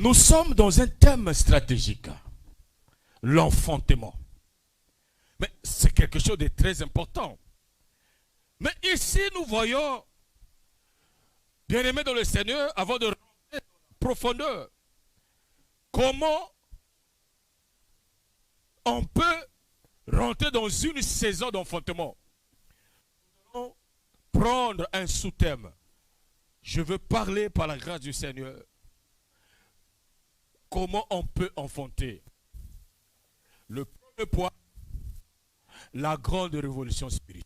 Nous sommes dans un thème stratégique, l'enfantement. Mais c'est quelque chose de très important. Mais ici, nous voyons, bien-aimés dans le Seigneur, avant de rentrer dans la profondeur, comment on peut rentrer dans une saison d'enfantement. Nous allons prendre un sous-thème. Je veux parler par la grâce du Seigneur. Comment on peut enfanter? Le premier point, la grande révolution spirituelle.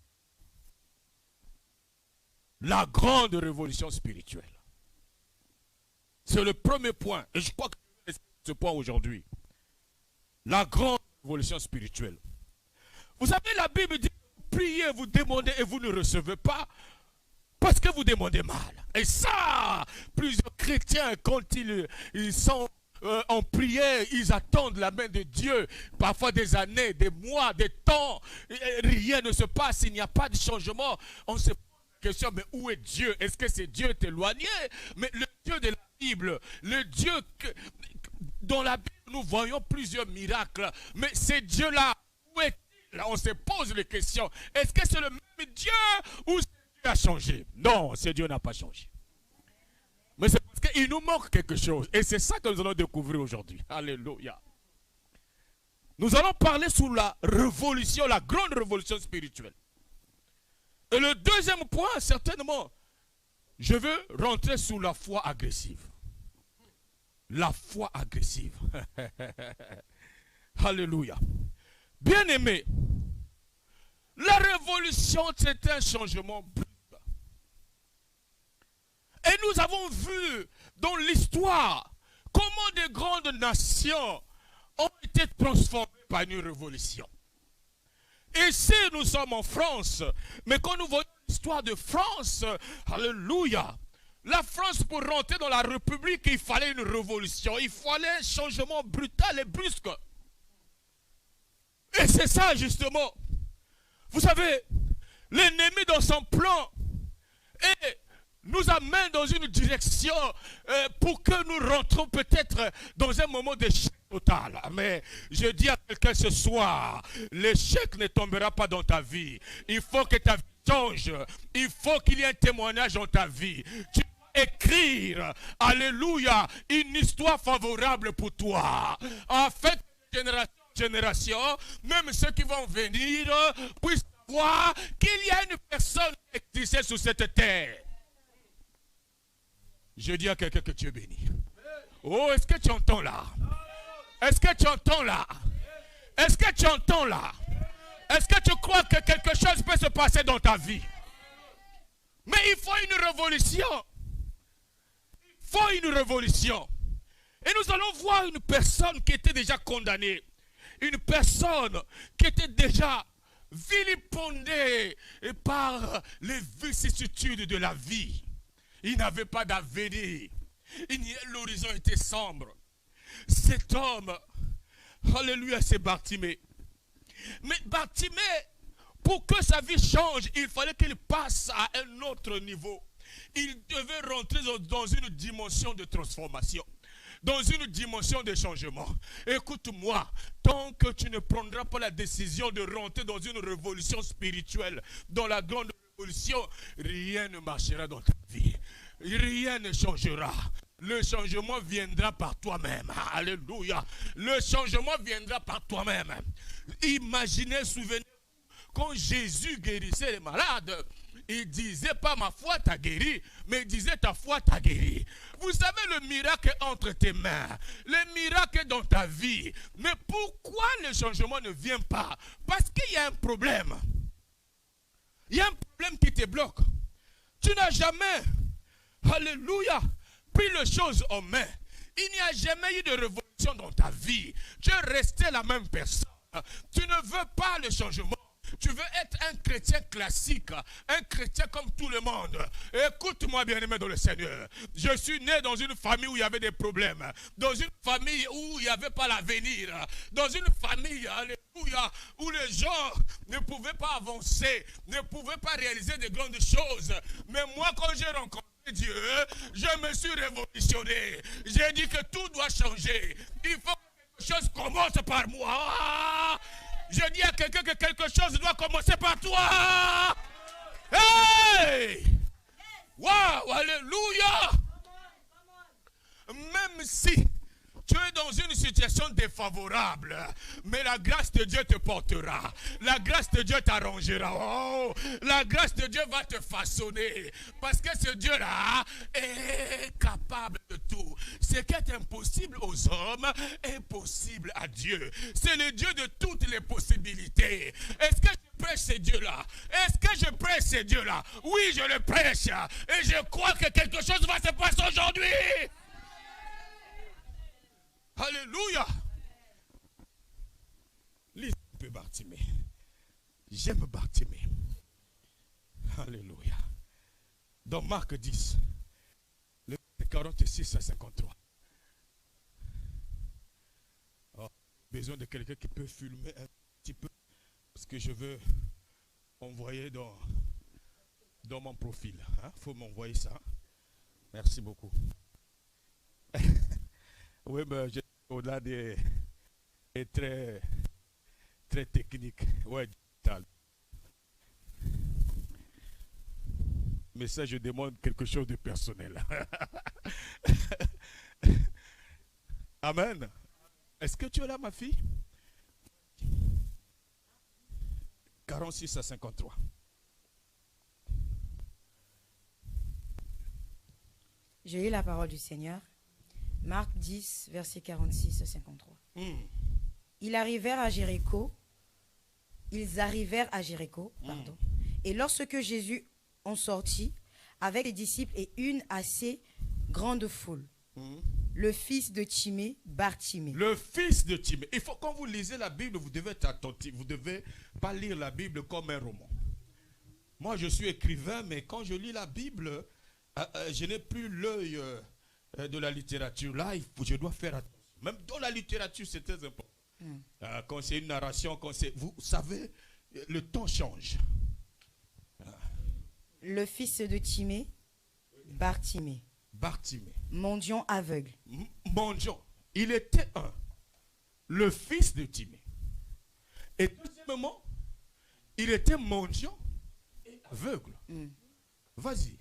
La grande révolution spirituelle. C'est le premier point. Et je crois que c'est ce point aujourd'hui. La grande révolution spirituelle. Vous savez, la Bible dit, vous priez, vous demandez et vous ne recevez pas parce que vous demandez mal. Et ça, plusieurs chrétiens, quand ils sont en prière, ils attendent la main de Dieu, parfois des années, des mois, des temps, rien ne se passe, il n'y a pas de changement. On se pose la question, mais où est Dieu? Est-ce que c'est Dieu éloigné? Mais le Dieu de la Bible, le Dieu dans la Bible, nous voyons plusieurs miracles, mais c'est Dieu-là, où est-il? On se pose les questions, est-ce que c'est le même Dieu ou ce Dieu a changé? Non, ce Dieu n'a pas changé. Mais c'est parce qu'il nous manque quelque chose. Et c'est ça que nous allons découvrir aujourd'hui. Alléluia. Nous allons parler sur la révolution, la grande révolution spirituelle. Et le deuxième point, certainement, je veux rentrer sur la foi agressive. La foi agressive. Alléluia. Bien-aimés, la révolution, c'est un changement brusque. Et nous avons vu dans l'histoire comment de grandes nations ont été transformées par une révolution. Ici, nous sommes en France, mais quand nous voyons l'histoire de France, alléluia, la France, pour rentrer dans la République, il fallait une révolution, il fallait un changement brutal et brusque. Et c'est ça, justement. Vous savez, l'ennemi dans son plan nous amène dans une direction pour que nous rentrons peut-être dans un moment d'échec total. Mais je dis à quelqu'un ce soir, l'échec ne tombera pas dans ta vie. Il faut que ta vie change. Il faut qu'il y ait un témoignage dans ta vie. Tu dois écrire, alléluia, une histoire favorable pour toi. En fait, génération en génération, même ceux qui vont venir puissent voir qu'il y a une personne qui existait sur cette terre. Je dis à quelqu'un que tu es béni. Oh, est-ce que tu entends là? Est-ce que tu entends là? Est-ce que tu entends là? Est-ce que tu crois que quelque chose peut se passer dans ta vie? Mais il faut une révolution. Il faut une révolution. Et nous allons voir une personne qui était déjà condamnée. Une personne qui était déjà vilipendée par les vicissitudes de la vie. Il n'avait pas d'avenir. L'horizon était sombre. Cet homme, alléluia, c'est Bartimée. Mais Bartimée, pour que sa vie change, il fallait qu'il passe à un autre niveau. Il devait rentrer dans une dimension de transformation, dans une dimension de changement. Écoute-moi, tant que tu ne prendras pas la décision de rentrer dans une révolution spirituelle, dans la grande révolution, rien ne marchera dans ta vie. Rien ne changera. Le changement viendra par toi-même. Alléluia. Le changement viendra par toi-même. Imaginez, souvenez-vous, quand Jésus guérissait les malades, il disait pas ma foi t'a guéri, mais il disait ta foi t'a guéri. Vous savez, le miracle est entre tes mains. Le miracle est dans ta vie. Mais pourquoi le changement ne vient pas? Parce qu'il y a un problème. Il y a un problème qui te bloque. Tu n'as jamais, alléluia, pris les choses en main. Il n'y a jamais eu de révolution dans ta vie. Tu es resté la même personne. Tu ne veux pas le changement. Tu veux être un chrétien classique, un chrétien comme tout le monde. Écoute-moi, bien-aimé dans le Seigneur. Je suis né dans une famille où il y avait des problèmes. Dans une famille où il n'y avait pas l'avenir. Dans une famille, alléluia, où les gens ne pouvaient pas avancer, ne pouvaient pas réaliser de grandes choses. Mais moi, quand j'ai rencontré Dieu, je me suis révolutionné. J'ai dit que tout doit changer. Il faut que quelque chose commence par moi. Je dis à quelqu'un que quelque chose doit commencer par toi. Hey! Wow, alléluia! Même si tu es dans une situation défavorable, mais la grâce de Dieu te portera. La grâce de Dieu t'arrangera. Oh, la grâce de Dieu va te façonner. Parce que ce Dieu-là est capable de tout. Ce qui est impossible aux hommes est possible à Dieu. C'est le Dieu de toutes les possibilités. Est-ce que je prêche ce Dieu-là? Est-ce que je prêche ce Dieu-là? Oui, je le prêche. Et je crois que quelque chose va se passer aujourd'hui. Alléluia. Lis un peu Bartimée. J'aime Bartimée. Alléluia. Dans Marc 10, le 46 à 53. Oh, besoin de quelqu'un qui peut filmer un petit peu. Parce que je veux envoyer dans mon profil. Faut m'envoyer ça. Merci beaucoup. Oui, mais au-delà des très, très techniques. Ouais, digital. Mais ça, je demande quelque chose de personnel. Amen. Est-ce que tu es là, ma fille? 46 à 53. Je lis la parole du Seigneur. Marc 10, verset 46 à 53. Ils arrivèrent à Jéricho. Pardon. Et lorsque Jésus en sortit, avec les disciples et une assez grande foule, le fils de Timée, Bartimée. Le fils de Timée. Il faut, quand vous lisez la Bible, vous devez être attentif. Vous ne devez pas lire la Bible comme un roman. Moi, je suis écrivain, mais quand je lis la Bible, je n'ai plus l'œil de la littérature. Là, je dois faire attention. Même dans la littérature, c'est très important. Quand c'est une narration, vous savez, le temps change. Le fils de Timée, Bartimée. Bartimée. Mendiant aveugle. Mendiant. Il était le fils de Timée. Et deuxièmement, il était mendiant et aveugle. Vas-y.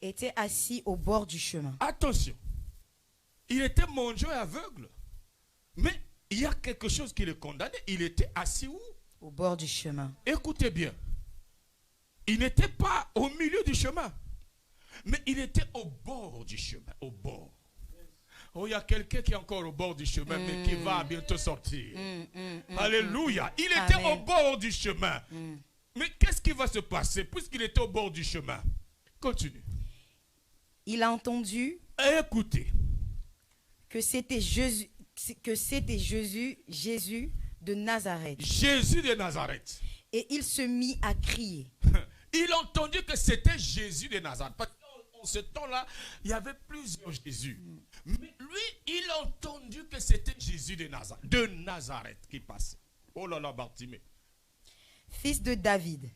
Était assis au bord du chemin. Attention. Il était mendiant et aveugle. Mais il y a quelque chose qui le condamnait. Il était assis où? Au bord du chemin. Écoutez bien. Il n'était pas au milieu du chemin. Mais il était au bord du chemin. Au bord. Oh, il y a quelqu'un qui est encore au bord du chemin, mais qui va bientôt sortir. Alléluia. Il était au bord du chemin. Mais qu'est-ce qui va se passer puisqu'il était au bord du chemin? Continue. Il a entendu. Écoutez. Que c'était Jésus de Nazareth. Jésus de Nazareth. Et il se mit à crier. Il a entendu que c'était Jésus de Nazareth. Parce qu'en ce temps-là, il y avait plusieurs Jésus. Mais lui, il a entendu que c'était Jésus de Nazareth qui passait. Oh là là, Bartimée. Fils de David.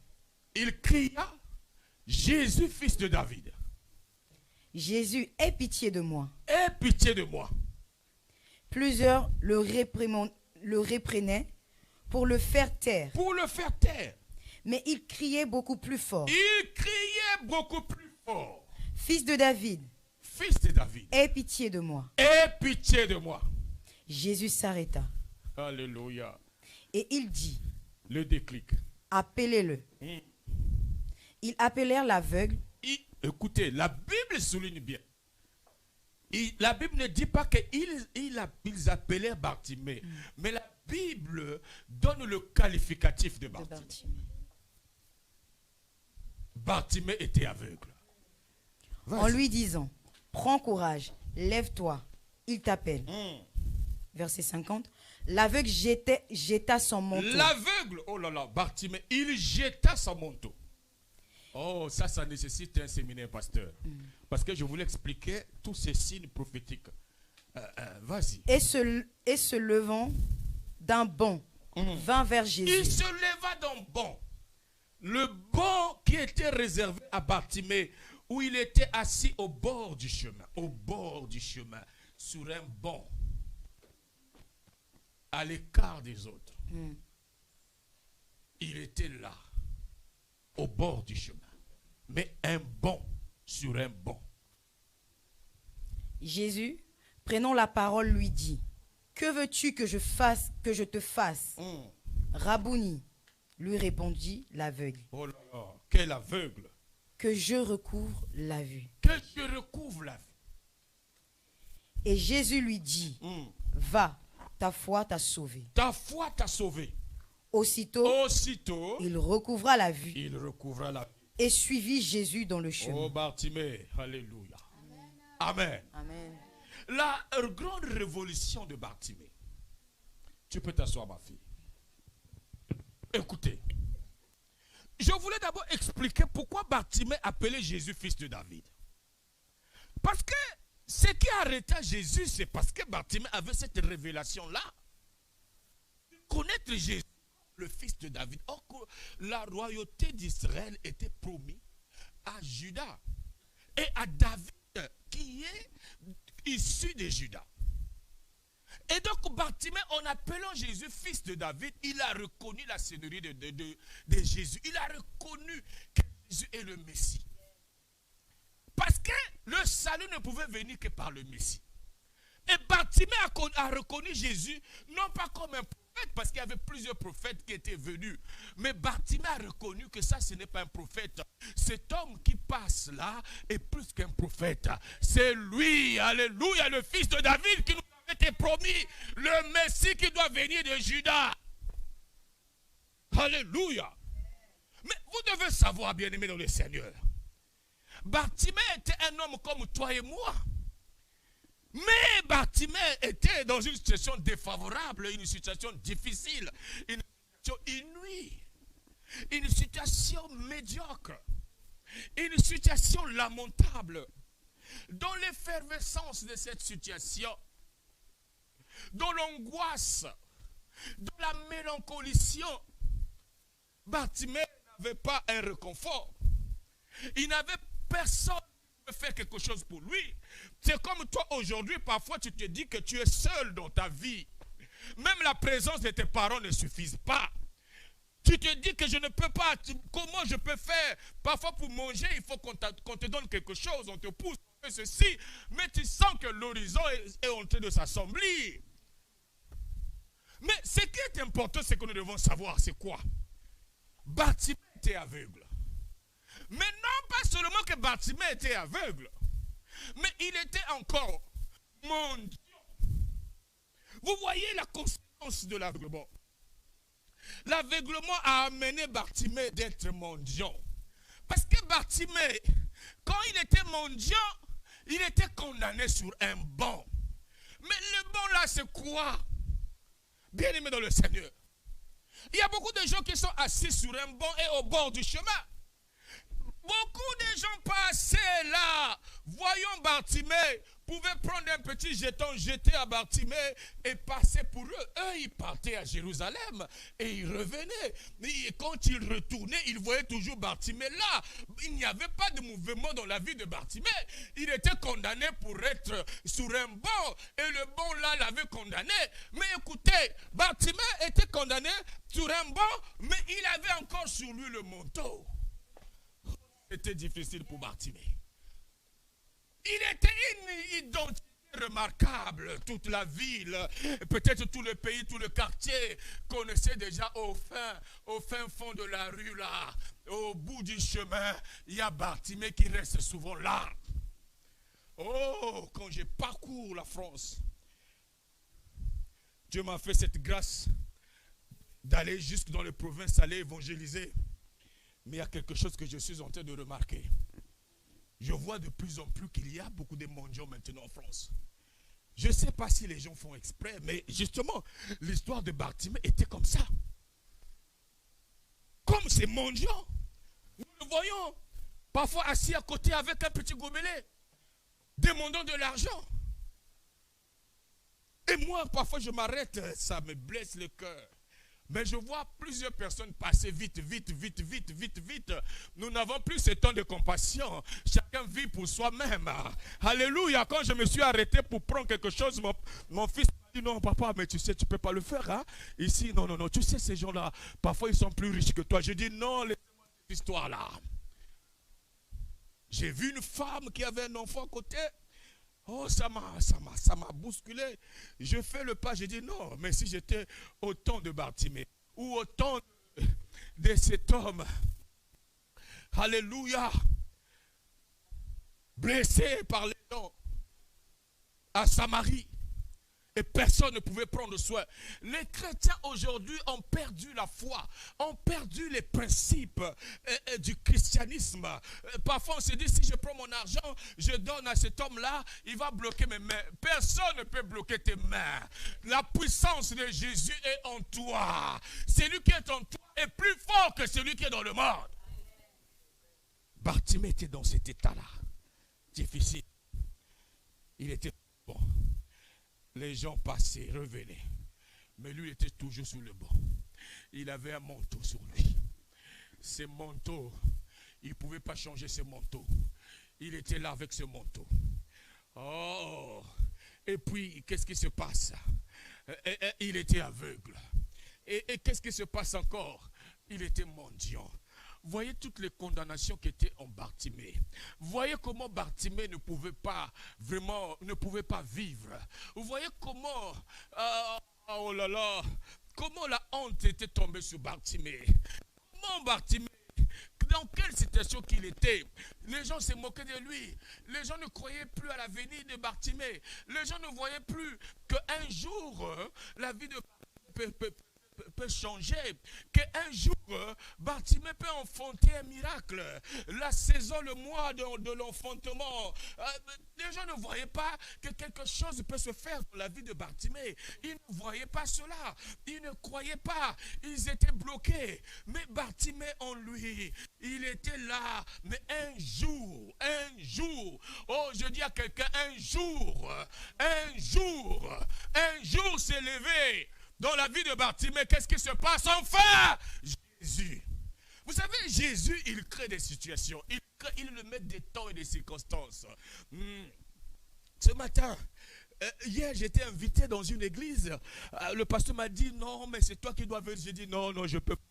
Il cria, Jésus, fils de David. Jésus, aie pitié de moi. Aie pitié de moi. Plusieurs le réprenaient pour le faire taire. Pour le faire taire. Mais il criait beaucoup plus fort. Il criait beaucoup plus fort. Fils de David. Fils de David. Aie pitié de moi. Aie pitié de moi. Jésus s'arrêta. Alléluia. Et il dit. Le déclic. Appelez-le. Ils appelèrent l'aveugle. Écoutez, la Bible souligne bien. La Bible ne dit pas qu'ils appelèrent Bartimée. Mais la Bible donne le qualificatif de Bartimée. Bartimée était aveugle. En lui disant, prends courage, lève-toi, il t'appelle. Verset 50. L'aveugle jeta son manteau. L'aveugle, oh là là, Bartimée, il jeta son manteau. Oh, ça nécessite un séminaire, pasteur. Parce que je voulais expliquer tous ces signes prophétiques. Vas-y. Et se levant d'un bond, vint vers Jésus. Il se leva d'un bond. Le banc qui était réservé à Bartimée où il était assis au bord du chemin, sur un banc, à l'écart des autres. Il était là, au bord du chemin, mais un banc sur un banc. Jésus, prenant la parole, lui dit, « Que veux-tu que je te fasse Rabouni, lui répondit l'aveugle. Oh là là, quel aveugle! Que je recouvre la vue. Que je recouvre la vue. Et Jésus lui dit, va, ta foi t'a sauvé. Ta foi t'a sauvé. Aussitôt, il recouvra la vue. Il recouvra la vue. Et suivit Jésus dans le chemin. Oh Bartimée, alléluia. Amen. Amen. La grande révolution de Bartimée. Tu peux t'asseoir, ma fille. Écoutez. Je voulais d'abord expliquer pourquoi Bartimée appelait Jésus fils de David. Parce que ce qui arrêta Jésus, c'est parce que Bartimée avait cette révélation-là. Connaître Jésus, le fils de David. Or, la royauté d'Israël était promise à Judas et à David, qui est issu de Judas. Et donc, Bartimée, en appelant Jésus fils de David, il a reconnu la seigneurie de Jésus. Il a reconnu que Jésus est le Messie. Parce que le salut ne pouvait venir que par le Messie. Et Bartimée a reconnu Jésus, non pas comme un prophète, parce qu'il y avait plusieurs prophètes qui étaient venus. Mais Bartimée a reconnu que ça, ce n'est pas un prophète. Cet homme qui passe là est plus qu'un prophète. C'est lui, alléluia, le fils de David qui nous était promis, le Messie qui doit venir de Judas. Alléluia. Mais vous devez savoir, bien-aimés dans le Seigneur, Bartimée était un homme comme toi et moi. Mais Bartimée était dans une situation défavorable, une situation difficile, une situation inouïe, une situation médiocre, une situation lamentable. Dans l'effervescence de cette situation, dans l'angoisse, dans la mélancolition, Bartimée n'avait pas un réconfort. Il n'avait personne qui pouvait faire quelque chose pour lui. C'est comme toi aujourd'hui, parfois tu te dis que tu es seul dans ta vie. Même la présence de tes parents ne suffit pas. Tu te dis que je ne peux pas, comment je peux faire? Parfois pour manger, il faut qu'on te donne quelque chose, on te pousse, on fait ceci, mais tu sens que l'horizon est en train de s'assombrir. Mais ce qui est important, c'est que nous devons savoir, c'est quoi? Bartimée était aveugle. Mais non pas seulement que Bartimée était aveugle, mais il était encore mendiant. Vous voyez la conséquence de l'aveuglement. L'aveuglement a amené Bartimée d'être mendiant. Parce que Bartimée, quand il était mendiant, il était condamné sur un banc. Mais le banc là, c'est quoi? Bien-aimé dans le Seigneur. Il y a beaucoup de gens qui sont assis sur un banc et au bord du chemin. Beaucoup de gens passaient là. Voyons Bartimée, pouvaient prendre un petit jeton, jeter à Bartimée et passer pour eux. Eux, ils partaient à Jérusalem et ils revenaient. Et quand ils retournaient, ils voyaient toujours Bartimée là. Il n'y avait pas de mouvement dans la vie de Bartimée. Il était condamné pour être sur un banc et le banc là l'avait condamné. Mais écoutez, Bartimée était condamné sur un banc, mais il avait encore sur lui le manteau. C'était difficile pour Bartimée. Il était une identité remarquable. Toute la ville, peut-être tout le pays, tout le quartier connaissait déjà au fin fond de la rue là, au bout du chemin, il y a Bartimée qui reste souvent là. Oh, quand je parcours la France, Dieu m'a fait cette grâce d'aller jusque dans les provinces, aller évangéliser. Mais il y a quelque chose que je suis en train de remarquer. Je vois de plus en plus qu'il y a beaucoup de mendiants maintenant en France. Je ne sais pas si les gens font exprès, mais justement, l'histoire de Bartimée était comme ça. Comme ces mendiants, nous le voyons, parfois assis à côté avec un petit gobelet, demandant de l'argent. Et moi, parfois, je m'arrête, ça me blesse le cœur. Mais je vois plusieurs personnes passer vite, vite, vite, vite, vite, vite. Nous n'avons plus ce temps de compassion. Chacun vit pour soi-même. Alléluia. Quand je me suis arrêté pour prendre quelque chose, mon fils m'a dit, non papa, mais tu sais, tu ne peux pas le faire. Hein? Ici, non, non, non. Tu sais, ces gens-là, parfois ils sont plus riches que toi. Je dis, non, laissez-moi cette histoire-là. J'ai vu une femme qui avait un enfant à côté. Oh, ça m'a bousculé. Je fais le pas, je dis non, mais si j'étais au temps de Bartimée, ou au temps de cet homme, alléluia, blessé par les gens, à Samarie, et personne ne pouvait prendre soin. Les chrétiens aujourd'hui ont perdu la foi, ont perdu les principes du christianisme. Parfois on se dit, si je prends mon argent, je donne à cet homme-là, il va bloquer mes mains. Personne ne peut bloquer tes mains. La puissance de Jésus est en toi. Celui qui est en toi est plus fort que celui qui est dans le monde. Bartimée était dans cet état-là, difficile. Il était bon. Les gens passaient, revenaient. Mais lui était toujours sur le banc. Il avait un manteau sur lui. Ce manteau, il ne pouvait pas changer ce manteau. Il était là avec ce manteau. Oh! Et puis, qu'est-ce qui se passe? Il était aveugle. Et qu'est-ce qui se passe encore? Il était mendiant. Voyez toutes les condamnations qui étaient en Bartimée. Voyez comment Bartimée ne pouvait pas vraiment, ne pouvait pas vivre. Vous voyez comment, oh là là, comment la honte était tombée sur Bartimée. Comment Bartimée, dans quelle situation qu'il était, les gens se moquaient de lui. Les gens ne croyaient plus à la venue de Bartimée. Les gens ne voyaient plus qu'un jour, la vie de Bartimée peut changer, qu'un jour Bartimée peut enfanter un miracle. La saison, le mois de l'enfantement, les gens ne voyaient pas que quelque chose peut se faire dans la vie de Bartimée. Ils ne voyaient pas cela, ils ne croyaient pas, ils étaient bloqués. Mais Bartimée en lui, il était là. Mais un jour, oh je dis à quelqu'un, un jour s'est levé. Dans la vie de Bartimée, qu'est-ce qui se passe? Enfin, Jésus. Vous savez, Jésus, il crée des situations. Il le met des temps et des circonstances. Ce matin, hier, j'étais invité dans une église. Le pasteur m'a dit, non, mais c'est toi qui dois venir. J'ai dit, non, non, je ne peux pas.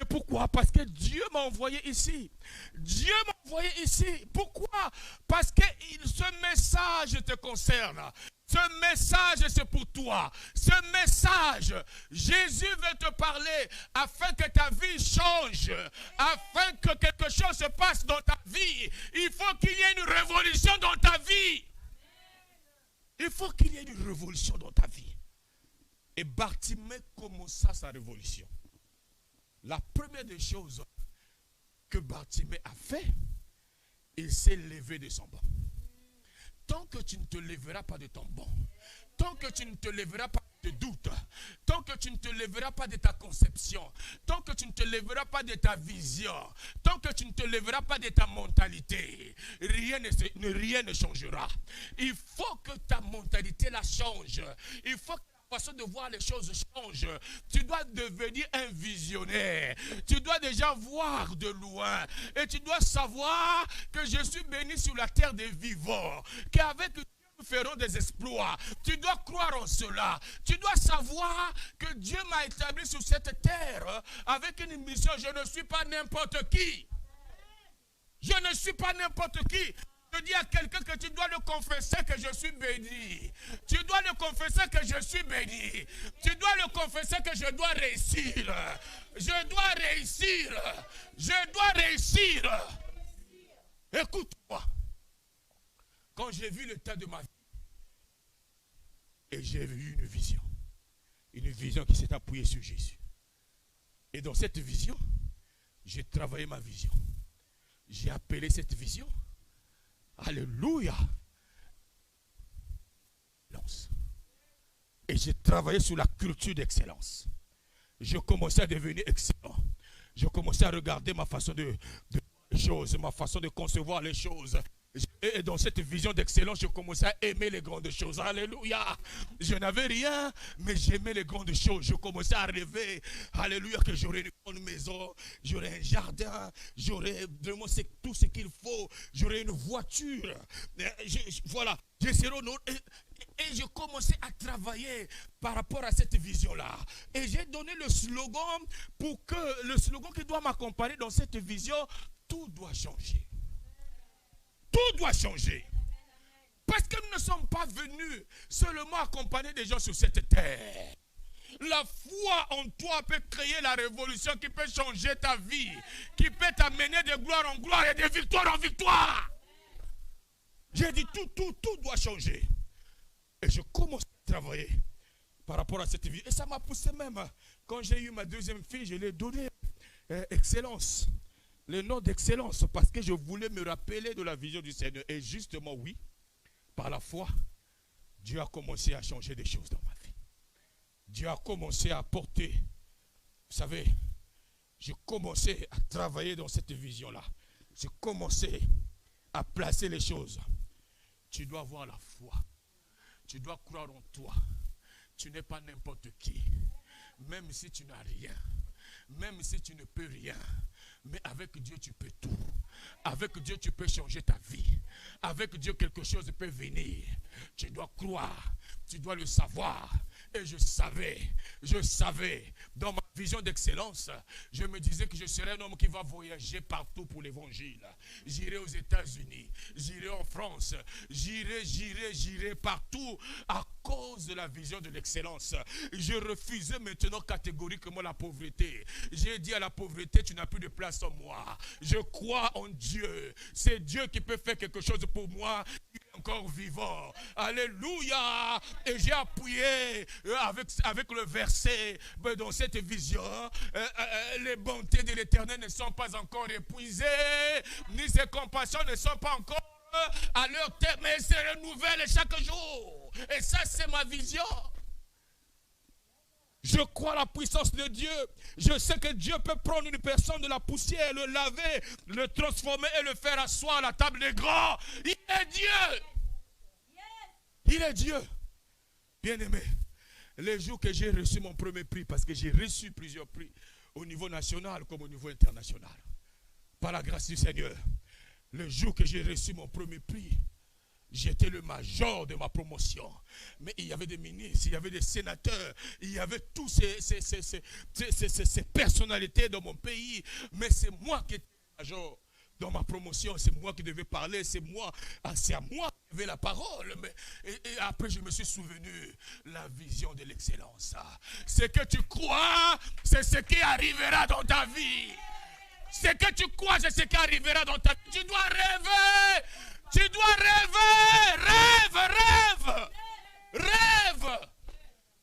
Et pourquoi? Parce que Dieu m'a envoyé ici. Dieu m'a envoyé ici. Pourquoi? Parce que ce message te concerne. Ce message, c'est pour toi. Ce message, Jésus veut te parler afin que ta vie change, afin que quelque chose se passe dans ta vie. Il faut qu'il y ait une révolution dans ta vie. Il faut qu'il y ait une révolution dans ta vie. Et Bartimée commença sa révolution. La première des choses que Bartimée a fait, il s'est levé de son banc. Tant que tu ne te lèveras pas de ton banc, tant que tu ne te lèveras pas de doute, tant que tu ne te lèveras pas de ta conception, tant que tu ne te lèveras pas de ta vision, tant que tu ne te lèveras pas de ta mentalité, rien ne changera. Il faut que ta mentalité la change. Il faut que la façon de voir les choses change. Tu dois devenir un visionnaire. Tu dois déjà voir de loin. Et tu dois savoir que je suis béni sur la terre des vivants. Qu'avec Dieu nous ferons des exploits. Tu dois croire en cela. Tu dois savoir que Dieu m'a établi sur cette terre avec une mission. Je ne suis pas n'importe qui. Je ne suis pas n'importe qui. Je dis à quelqu'un que tu dois le confesser que je suis béni. Tu dois le confesser que je suis béni. Tu dois le confesser que je dois réussir. Je dois réussir. Je dois réussir. Écoute-moi. Quand j'ai vu l'état de ma vie, et j'ai vu une vision qui s'est appuyée sur Jésus. Et dans cette vision, j'ai travaillé ma vision. J'ai appelé cette vision, alléluia, et j'ai travaillé sur la culture d'excellence. Je commençais à devenir excellent. Je commençais à regarder ma façon de voir les choses, ma façon de concevoir les choses. Et dans cette vision d'excellence, je commençais à aimer les grandes choses. Alléluia. Je n'avais rien, mais j'aimais les grandes choses. Je commençais à rêver, alléluia, que j'aurais une grande maison, j'aurais un jardin, j'aurais vraiment tout ce qu'il faut, j'aurais une voiture. Voilà, je serai honoré. Et je commençais à travailler par rapport à cette vision-là. Et j'ai donné le slogan pour que le slogan qui doit m'accompagner dans cette vision, tout doit changer. Tout doit changer. Parce que nous ne sommes pas venus seulement accompagner des gens sur cette terre. La foi en toi peut créer la révolution qui peut changer ta vie, qui peut t'amener de gloire en gloire et de victoire en victoire. J'ai dit tout doit changer. Et je commence à travailler par rapport à cette vie. Et ça m'a poussé même. Quand j'ai eu ma deuxième fille, je lui ai donné excellence. Le nom d'excellence. Parce que je voulais me rappeler de la vision du Seigneur. Et justement, oui, par la foi, Dieu a commencé à changer des choses dans ma vie. Dieu a commencé à apporter. Vous savez, j'ai commencé à travailler dans cette vision-là. J'ai commencé à placer les choses. Tu dois avoir la foi. Tu dois croire en toi. Tu n'es pas n'importe qui. Même si tu n'as rien. Même si tu ne peux rien. Mais avec Dieu, tu peux tout. Avec Dieu, tu peux changer ta vie. Avec Dieu, quelque chose peut venir. Tu dois croire. Tu dois le savoir. Et je savais, dans ma vision d'excellence, je me disais que je serais un homme qui va voyager partout pour l'évangile. J'irai aux États-Unis, j'irai en France, j'irai partout à cause de la vision de l'excellence. Je refusais maintenant catégoriquement la pauvreté. J'ai dit à la pauvreté, tu n'as plus de place en moi. Je crois en Dieu. C'est Dieu qui peut faire quelque chose pour moi. Il est encore vivant. Alléluia. Et j'ai appuyé avec le verset dans cette vision. Les bontés de l'Éternel ne sont pas encore épuisées, ni ses compassions ne sont pas encore à leur terme, mais se renouvellent chaque jour. Et ça, c'est ma vision. Je crois à la puissance de Dieu. Je sais que Dieu peut prendre une personne de la poussière, le laver, le transformer et le faire asseoir à la table des grands. Il est Dieu. Il est Dieu. Bien-aimé, les jours que j'ai reçu mon premier prix, parce que j'ai reçu plusieurs prix au niveau national comme au niveau international, par la grâce du Seigneur, le jour que j'ai reçu mon premier prix, j'étais le major de ma promotion. Mais il y avait des ministres, il y avait des sénateurs, il y avait tous ces personnalités dans mon pays. Mais c'est moi qui étais le major dans ma promotion, c'est moi qui devais parler, c'est à moi qui avait la parole. Et après, je me suis souvenu la vision de l'excellence. Ce que tu crois, c'est ce qui arrivera dans ta vie. Ce que tu crois, c'est ce qui arrivera dans ta vie. Tu dois rêver. Tu dois rêver. Rêve.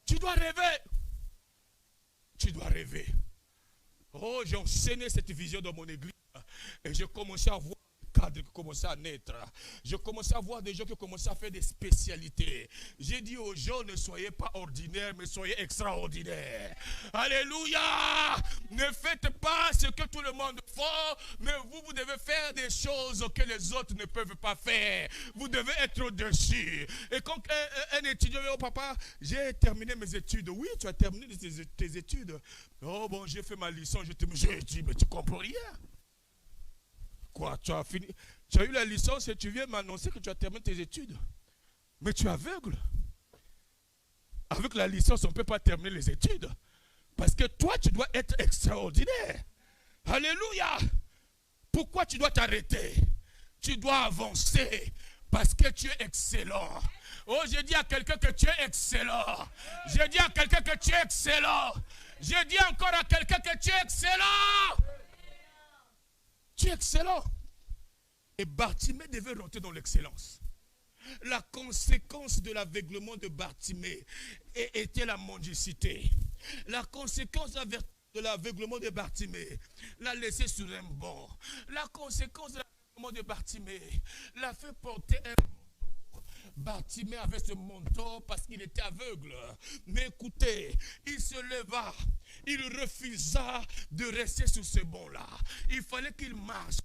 Tu dois rêver. Tu dois rêver. Oh, j'ai enseigné cette vision dans mon église. Et j'ai commencé à voir des cadres qui commençaient à naître. Je commençais à voir des gens qui commençaient à faire des spécialités. J'ai dit aux gens, ne soyez pas ordinaires, mais soyez extraordinaires. Alléluia. Ne faites pas ce que tout le monde fait, mais vous devez faire des choses que les autres ne peuvent pas faire. Vous devez être au-dessus. Et quand un étudiant dit, oh papa, j'ai terminé mes études. Oui, tu as terminé tes études. Oh bon, j'ai fait ma licence. J'ai dit, mais tu comprends rien. Quoi, tu as fini, tu as eu la licence et tu viens m'annoncer que tu as terminé tes études. Mais tu es aveugle. Avec la licence, on ne peut pas terminer les études. Parce que toi, tu dois être extraordinaire. Alléluia. Pourquoi tu dois t'arrêter? Tu dois avancer. Parce que tu es excellent. Oh, j'ai dit à quelqu'un que tu es excellent. J'ai dit à quelqu'un que tu es excellent. J'ai dit encore à quelqu'un que tu es excellent. Tu es excellent. Et Bartimée devait rentrer dans l'excellence. La conséquence de l'aveuglement de Bartimée était la mendicité. La conséquence de l'aveuglement de Bartimée l'a laissé sur un banc. La conséquence de l'aveuglement de Bartimée l'a fait porter un Bartimée avait ce manteau parce qu'il était aveugle. Mais écoutez, il se leva. Il refusa de rester sur ce banc-là. Il fallait qu'il marche.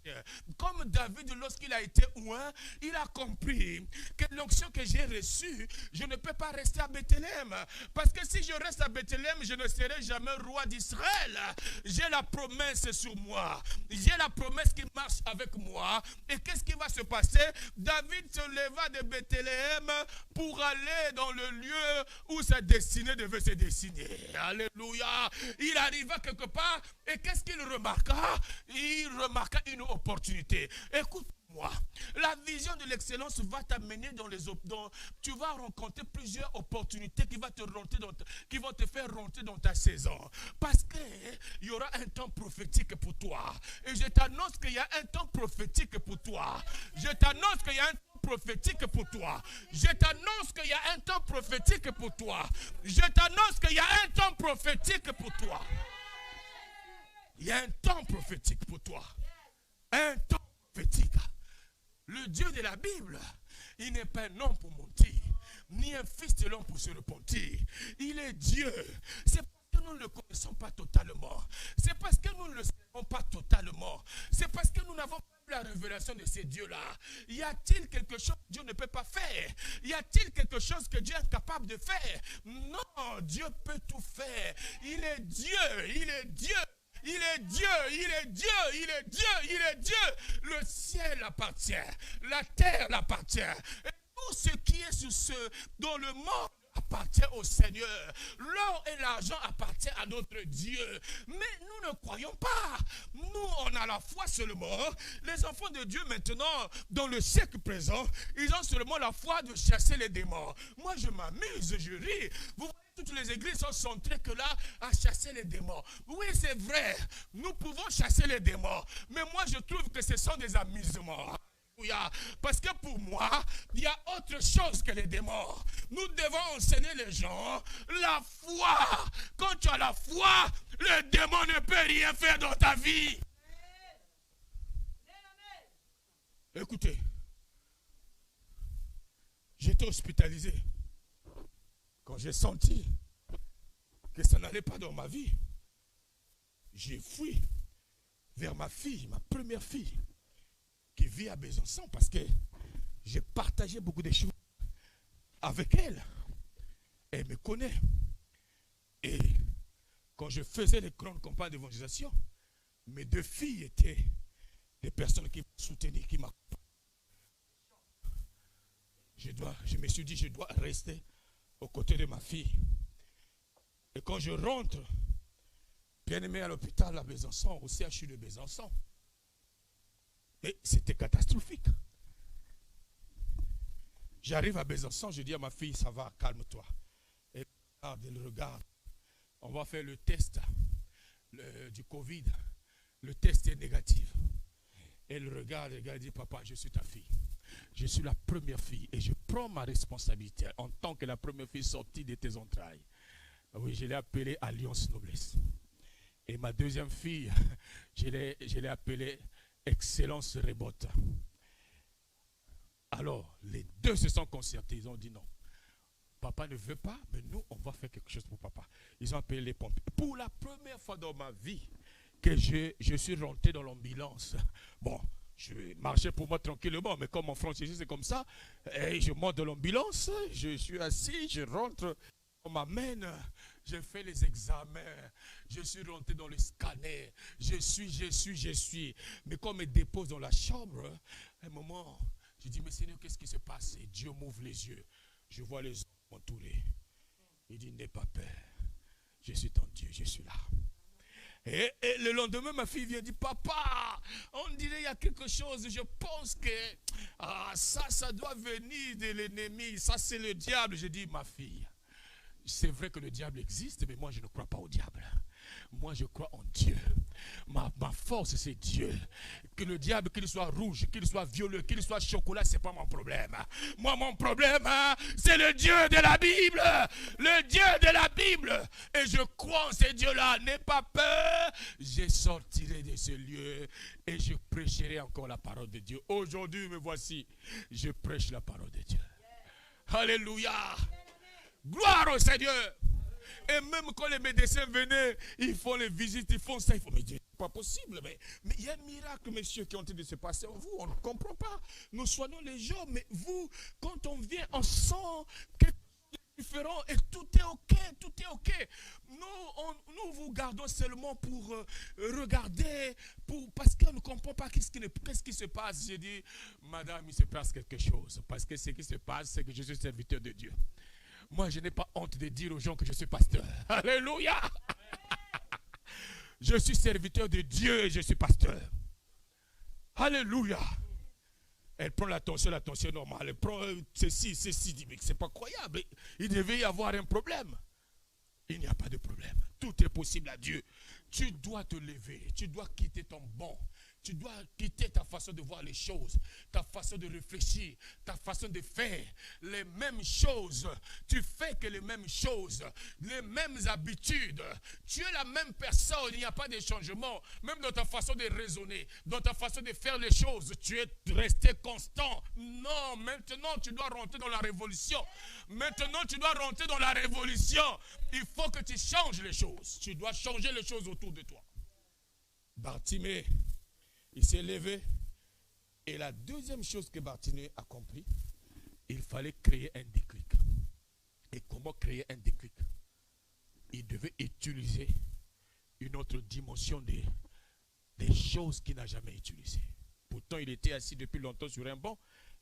Comme David, lorsqu'il a été oint, il a compris que l'onction que j'ai reçue, je ne peux pas rester à Bethléem. Parce que si je reste à Bethléem, je ne serai jamais roi d'Israël. J'ai la promesse sur moi. J'ai la promesse qui marche avec moi. Et qu'est-ce qui va se passer? David se leva de Bethléem pour aller dans le lieu où sa destinée devait se dessiner. Alléluia. Il arriva quelque part et qu'est-ce qu'il remarqua? Il remarqua une opportunité. Écoute-moi, la vision de l'excellence va t'amener tu vas rencontrer plusieurs opportunités qui vont te faire rentrer dans ta saison. Parce qu'il y aura un temps prophétique pour toi. Et je t'annonce qu'il y a un temps prophétique pour toi. Je t'annonce qu'il y a un temps prophétique pour toi. Je t'annonce qu'il y a un temps prophétique pour toi. Je t'annonce qu'il y a un temps prophétique pour toi. Il y a un temps prophétique pour toi. Un temps prophétique. Le Dieu de la Bible, il n'est pas un homme pour mentir, ni un fils de l'homme pour se repentir. Il est Dieu. C'est parce que nous ne le connaissons pas totalement. C'est parce que nous ne le savons pas totalement. C'est parce que nous n'avons pas la révélation de ces dieux-là. Y a-t-il quelque chose que Dieu ne peut pas faire? Y a-t-il quelque chose que Dieu est incapable de faire? Non, Dieu peut tout faire. Il est Dieu, il est Dieu. Il est Dieu, il est Dieu, il est Dieu, il est Dieu. Le ciel appartient, la terre l'appartient. Et tout ce qui est dans le monde appartient au Seigneur. L'or et l'argent appartiennent à notre Dieu. Mais nous ne croyons pas. Nous, on a la foi seulement. Les enfants de Dieu maintenant, dans le siècle présent, ils ont seulement la foi de chasser les démons. Moi, je m'amuse, je ris. Vous voyez, toutes les églises sont centrées que là à chasser les démons. Oui, c'est vrai. Nous pouvons chasser les démons. Mais moi, je trouve que ce sont des amusements. Parce que pour moi, il y a autre chose que les démons. Nous devons enseigner les gens la foi. Quand tu as la foi, le démon ne peut rien faire dans ta vie. Écoutez, j'étais hospitalisé. Quand j'ai senti que ça n'allait pas dans ma vie, j'ai fui vers ma fille, ma première fille, qui vit à Besançon, parce que j'ai partagé beaucoup de choses avec elle. Elle me connaît. Et quand je faisais les grandes campagnes d'évangélisation, mes deux filles étaient des personnes qui m'ont soutenu, qui m'accompagnaient. Je me suis dit, je dois rester aux côtés de ma fille. Et quand je rentre, bien aimé à l'hôpital à Besançon, au CHU de Besançon, mais c'était catastrophique. J'arrive à Besançon, je dis à ma fille, ça va, calme-toi. Elle regarde. On va faire le test du Covid. Le test est négatif. Elle regarde, elle dit, papa, je suis ta fille. Je suis la première fille et je prends ma responsabilité en tant que la première fille sortie de tes entrailles. Oui, je l'ai appelée Alliance Noblesse. Et ma deuxième fille, je l'ai appelée Excellence Rebotte. Alors, les deux se sont concertés. Ils ont dit non. Papa ne veut pas, mais nous, on va faire quelque chose pour papa. Ils ont appelé les pompiers. Pour la première fois dans ma vie que je suis rentré dans l'ambulance. Bon, je marchais pour moi tranquillement, mais comme en France, c'est comme ça. Et je monte dans l'ambulance, je suis assis, je rentre, on m'amène, je fais les examens, je suis rentré dans le scanner, je suis. Mais quand on me dépose dans la chambre, à un moment, je dis, mais Seigneur, qu'est-ce qui se passe? Et Dieu m'ouvre les yeux. Je vois les hommes m'entourer. Il dit, n'aie pas peur. Je suis ton Dieu, je suis là. Et le lendemain, ma fille vient dire, papa, on dirait il y a quelque chose, je pense que ça doit venir de l'ennemi, ça c'est le diable. Je dis, ma fille, c'est vrai que le diable existe, mais moi je ne crois pas au diable. Moi je crois en Dieu. Ma force c'est Dieu. Que le diable, qu'il soit rouge, qu'il soit violet, qu'il soit chocolat, c'est pas mon problème. Moi mon problème, c'est le Dieu de la Bible. Le Dieu de la Bible. Et je crois en ce Dieu-là. N'aie pas peur. Je sortirai de ce lieu et je prêcherai encore la parole de Dieu. Aujourd'hui me voici. Je prêche la parole de Dieu. Alléluia. Gloire au Seigneur. Et même quand les médecins venaient, ils font les visites, ils font ça, ils font, mais c'est pas possible. Mais il y a un miracle, messieurs, qui est en train de se passer en vous. On ne comprend pas. Nous soignons les gens, mais vous, quand on vient, on sent quelque chose de différent et tout est OK, tout est OK. Nous vous gardons seulement pour regarder, parce qu'on ne comprend pas qu'est-ce qui se passe. J'ai dit, madame, il se passe quelque chose. Parce que ce qui se passe, c'est que je suis serviteur de Dieu. Moi, je n'ai pas honte de dire aux gens que je suis pasteur. Alléluia. Je suis serviteur de Dieu et je suis pasteur. Alléluia. Elle prend la tension normale. Elle prend ceci. Dit, mais c'est pas croyable. Il devait y avoir un problème. Il n'y a pas de problème. Tout est possible à Dieu. Tu dois te lever. Tu dois quitter ton banc. Tu dois quitter ta façon de voir les choses, ta façon de réfléchir, ta façon de faire les mêmes choses. Tu fais que les mêmes choses, les mêmes habitudes. Tu es la même personne, il n'y a pas de changement. Même dans ta façon de raisonner, dans ta façon de faire les choses, tu es resté constant. Non, maintenant tu dois rentrer dans la révolution. Maintenant tu dois rentrer dans la révolution. Il faut que tu changes les choses. Tu dois changer les choses autour de toi. Bartimée, il s'est levé. Et la deuxième chose que Bartimée a compris, il fallait créer un déclic. Et comment créer un déclic? Il devait utiliser une autre dimension des choses qu'il n'a jamais utilisées. Pourtant, il était assis depuis longtemps sur un banc,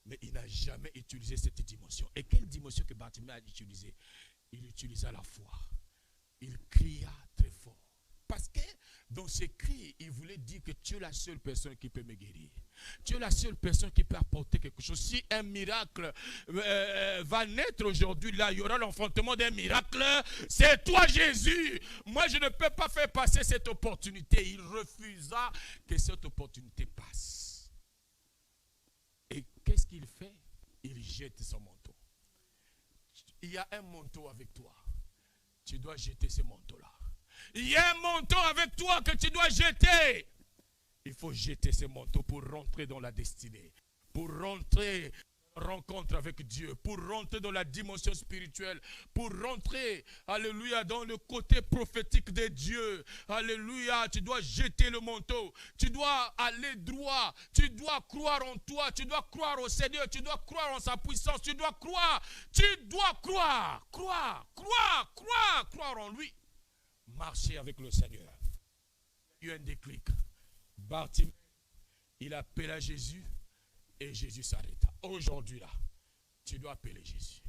mais il n'a jamais utilisé cette dimension. Et quelle dimension que Bartimée a utilisée? Il utilisa la foi. Il cria très fort. Parce que dans ses cris, il voulait dire que tu es la seule personne qui peut me guérir. Tu es la seule personne qui peut apporter quelque chose. Si un miracle va naître aujourd'hui, là, il y aura l'enfantement d'un miracle. C'est toi, Jésus. Moi, je ne peux pas faire passer cette opportunité. Il refusa que cette opportunité passe. Et qu'est-ce qu'il fait? Il jette son manteau. Il y a un manteau avec toi. Tu dois jeter ce manteau-là. Il y a un manteau avec toi que tu dois jeter. Il faut jeter ce manteau pour rentrer dans la destinée. Pour rentrer en rencontre avec Dieu. Pour rentrer dans la dimension spirituelle. Pour rentrer, alléluia, dans le côté prophétique de Dieu. Alléluia, tu dois jeter le manteau. Tu dois aller droit. Tu dois croire en toi. Tu dois croire au Seigneur. Tu dois croire en sa puissance. Tu dois croire. Tu dois croire. Croire en lui. Marcher avec le Seigneur. Il y a eu un déclic. Bartimée, il appela Jésus et Jésus s'arrêta. Aujourd'hui là, tu dois appeler Jésus.